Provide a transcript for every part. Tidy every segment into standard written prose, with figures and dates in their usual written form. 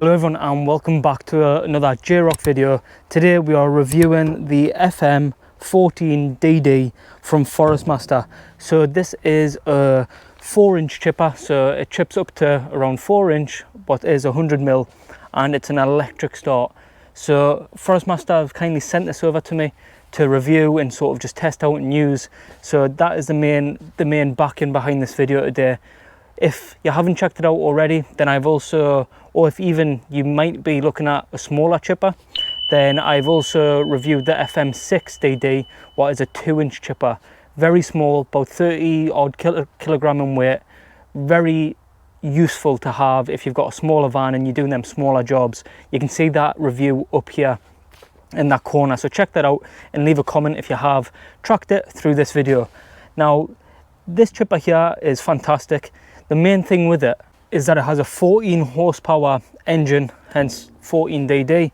Hello everyone and welcome back to another Jayrocks video. Today we are reviewing the FM14DD from Forestmaster. So this is a 4-inch chipper, so it chips up to around 4-inch but is 100mm and it's an electric start. So Forestmaster have kindly sent this over to me to review and sort of just test out and use. So that is the main backing behind this video today. If you haven't checked it out already, then I've also, or if even you might be looking at a smaller chipper, then I've also reviewed the FM6DD, what is a 2-inch chipper. Very small, about 30 odd kilogram in weight. Very useful to have if you've got a smaller van and you're doing them smaller jobs. You can see that review up here in that corner. So check that out and leave a comment if you have tracked it through this video. Now, this chipper here is fantastic. The main thing with it is that it has a 14 horsepower engine, hence 14DD,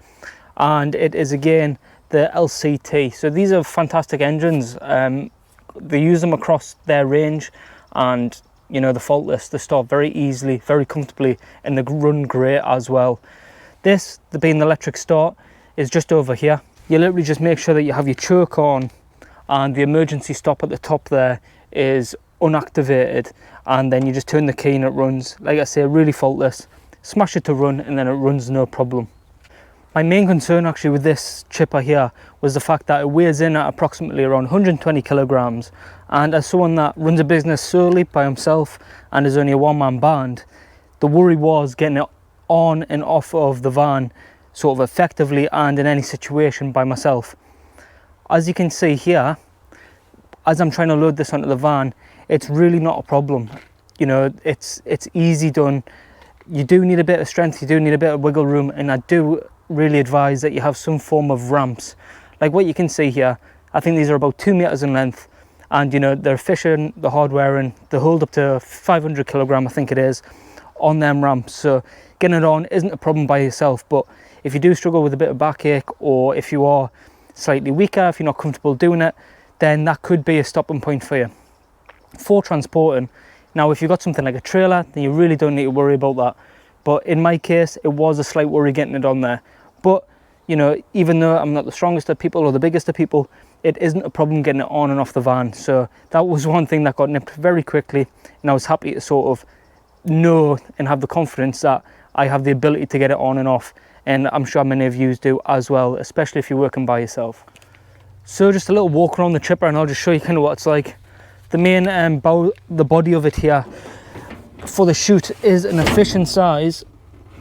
and it is again the LCT. So these are fantastic engines. They use them across their range, and you know, the faultless, they start very easily, very comfortably, and they run great as well. This, the being the electric start, is just over here. You literally just make sure that you have your choke on and the emergency stop at the top there is unactivated, and then you just turn the key and it runs. Like I say, really faultless. Smash it to run and then it runs no problem. My main concern actually with this chipper here was the fact that it weighs in at approximately around 120 kilograms, and as someone that runs a business solely by himself and is only a one-man band, the worry was getting it on and off of the van sort of effectively and in any situation by myself. As you can see here, as I'm trying to load this onto the van, it's really not a problem. You know, it's easy done. You do need a bit of strength, you do need a bit of wiggle room, and I do really advise that you have some form of ramps. Like what you can see here, I think these are about 2 meters in length, and you know, they're efficient, the hardware, and they hold up to 500 kilogram, I think it is, on them ramps. So getting it on isn't a problem by yourself, but if you do struggle with a bit of backache, or if you are slightly weaker, if you're not comfortable doing it, then that could be a stopping point for you. For transporting, now if you've got something like a trailer, then you really don't need to worry about that. But in my case, it was a slight worry getting it on there. But you know, even though I'm not the strongest of people or the biggest of people, it isn't a problem getting it on and off the van. So that was one thing that got nipped very quickly, and I was happy to sort of know and have the confidence that I have the ability to get it on and off, and I'm sure many of you do as well, especially if you're working by yourself. So just a little walk around the chipper and I'll just show you kind of what it's like. The main the body of it here for the chute is an efficient size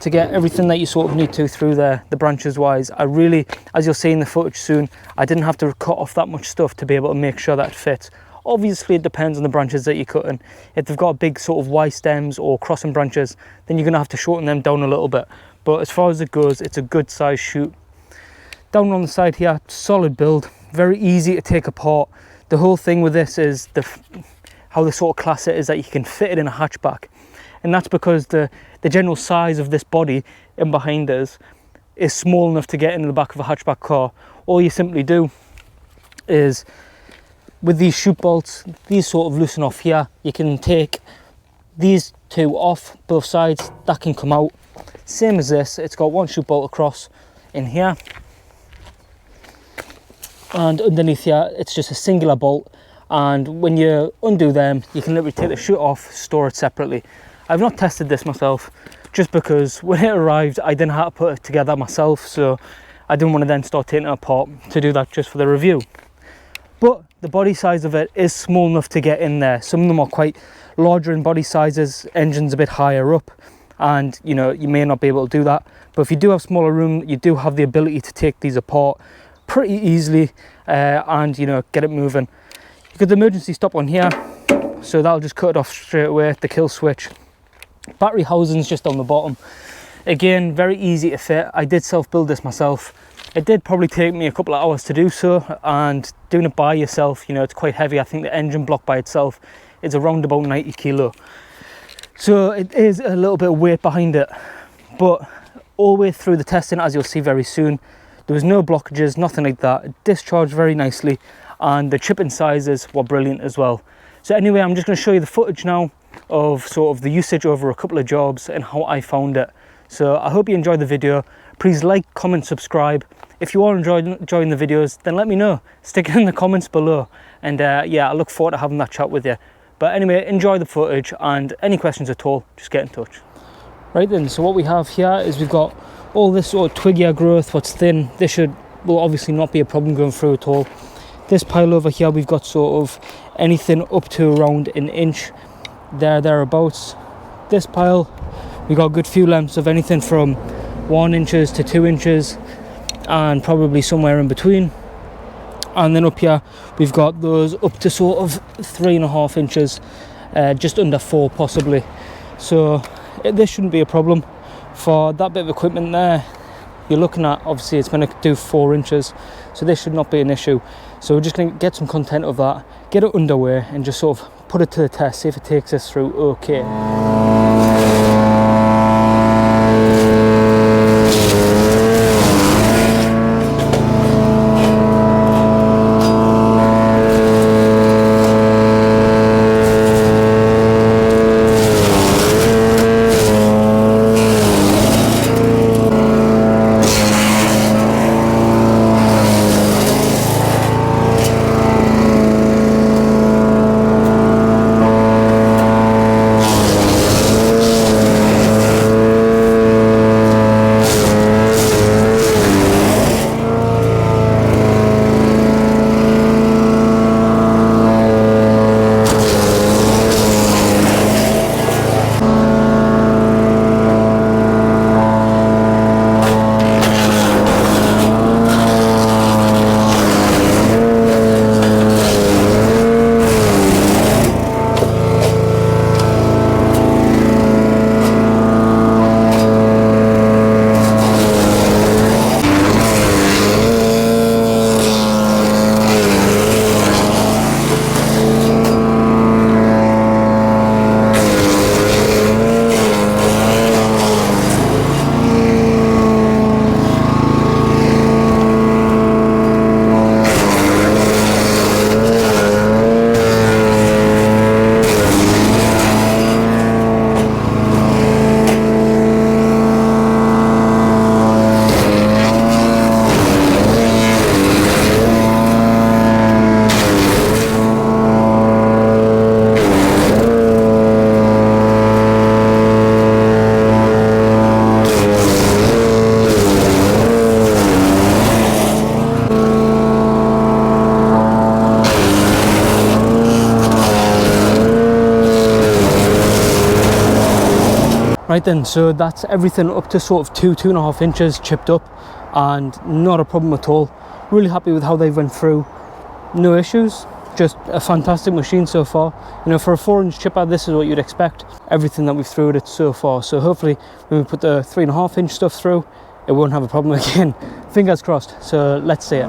to get everything that you sort of need to through there, the branches wise. I really, as you'll see in the footage soon, I didn't have to cut off that much stuff to be able to make sure that it fits. Obviously it depends on the branches that you're cutting. If they've got big sort of Y stems or crossing branches, then you're going to have to shorten them down a little bit. But as far as it goes, it's a good size chute. Down on the side here, solid build, very easy to take apart. The whole thing with this is how the sort of class it is that you can fit it in a hatchback, and that's because the general size of this body in behind us is small enough to get into the back of a hatchback car. All you simply do is, with these chute bolts, these sort of loosen off here. You can take these two off both sides, that can come out. Same as this, it's got one chute bolt across in here, and underneath here it's just a singular bolt, and when you undo them you can literally take the chute off, store it separately. I've not tested this myself just because when it arrived I didn't have to put it together myself, so I didn't want to then start taking it apart to do that just for the review. But the body size of it is small enough to get in there. Some of them are quite larger in body sizes, engines a bit higher up, and you know, you may not be able to do that, but if you do have smaller room, you do have the ability to take these apart pretty easily and you know, get it moving. You got the emergency stop on here, so that'll just cut it off straight away, the kill switch. Battery housing's just on the bottom. Again, very easy to fit. I did self-build this myself. It did probably take me a couple of hours to do so, and doing it by yourself, you know, it's quite heavy. I think the engine block by itself is around about 90 kilo. So it is a little bit of weight behind it, but all the way through the testing, as you'll see very soon, there was no blockages, nothing like that. It discharged very nicely, and the chipping sizes were brilliant as well. So anyway, I'm just going to show you the footage now of sort of the usage over a couple of jobs and how I found it. So I hope you enjoyed the video. Please like, comment, subscribe. If you are enjoying the videos, then let me know. Stick it in the comments below. And yeah, I look forward to having that chat with you. But anyway, enjoy the footage, and any questions at all, just get in touch. Right then, so what we have here is we've got all this sort of twiggier growth, what's thin. This will obviously not be a problem going through at all. This pile over here, we've got sort of anything up to around an inch, thereabouts. This pile, we got a good few lengths of anything from 1 inches to 2 inches, and probably somewhere in between. And then up here we've got those up to sort of 3.5 inches, just under 4 possibly. So this shouldn't be a problem. For that bit of equipment there, you're looking at, obviously it's going to do 4 inches, so this should not be an issue. So we're just going to get some content of that, get it underway, and just sort of put it to the test, see if it takes us through okay. Right then, so that's everything up to sort of 2.5 inches chipped up, and not a problem at all. Really happy with how they went through. No issues, just a fantastic machine so far. You know, for a 4-inch chipper, this is what you'd expect. Everything that we've threw at it so far. So hopefully when we put the 3.5-inch stuff through, it won't have a problem again. Fingers crossed. So let's see it.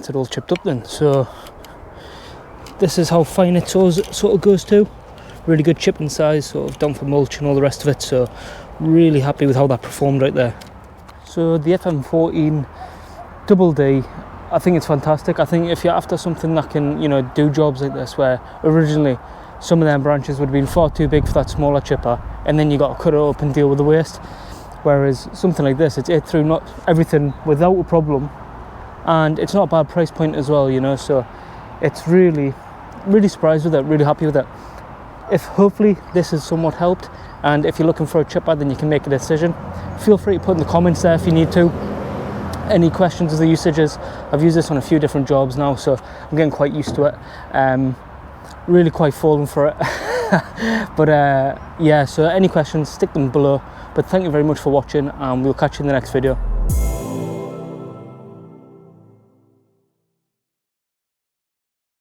gets it all chipped up then. So this is how fine it sort of goes to. Really good chipping size, sort of done for mulch and all the rest of it. So really happy with how that performed right there. So the FM14 Double D, I think it's fantastic. I think if you're after something that can, you know, do jobs like this, where originally some of them branches would have been far too big for that smaller chipper, and then you got to cut it up and deal with the waste. Whereas something like this, it's ate through not everything without a problem, and it's not a bad price point as well, you know. So it's really surprised with it, really happy with it. If hopefully this has somewhat helped, and if you're looking for a chipper, then you can make a decision. Feel free to put in the comments there if you need to. Any questions of the usages? I've used this on a few different jobs now, so I'm getting quite used to it. Really quite falling for it. But yeah, so any questions, stick them below. But thank you very much for watching, and we'll catch you in the next video.